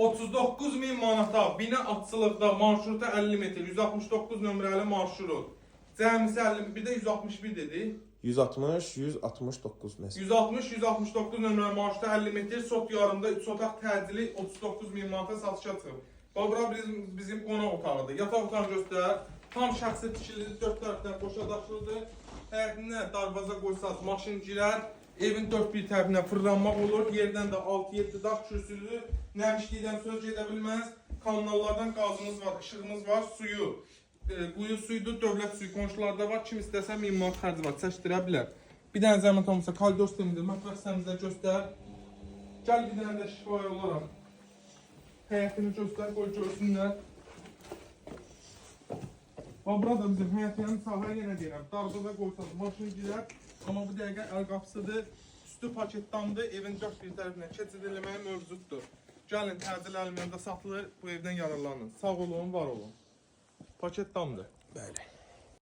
39.000 manata bina açılıqda marşruta 50 metr 169 nömrəli marşrut. Cəmisi 50, bir də 161 dedi. 160, 169 məsəl. 160, 169 nömrəli marşruta 50 metr sot yarımda 3 otaq təcili 39.000 manata satışa çıxıb. Bura bizim qonaq otağıdır. Yataq otağını göstər. Tam şəxsi tikilidir, 4 tərəfdən qoşadaşlıdır. Həyətinə darvaza qoysaz maşın girər. Evin 4-1 tərəfindən fırlanmaq olur. Yerdən də 6-7 daş kürsülü. Nəmişlikdən söz gedə bilməz. Kanallardan qazımız var, işığımız var, suyu. Quyu suyudur, dövlət suyu qonşularda var. Kim istəsə 1000 manat xərci var, çəkdirə bilər. Bir dənə zəhmət olmasa koridor sistemidir. Mətbəx sistemimizdə göstər. Gəl bir dənə də şifahi olaraq. Həyətini göstər, qoy görsünlər. Burada bizim həyətinin sahaya yenə deyirəm. Darvada qoysaq maşın girər. Amma bu dəqiqə əl qapısıdır. Üstü paketdandır. Evin 4-1 tərəfindən keçid eləməyə mövcuddur. Gəlin təcil əlimlərdə satılır. Bu evdən yararlanın. Sağ olun, var olun. Paketdandır. Bəli.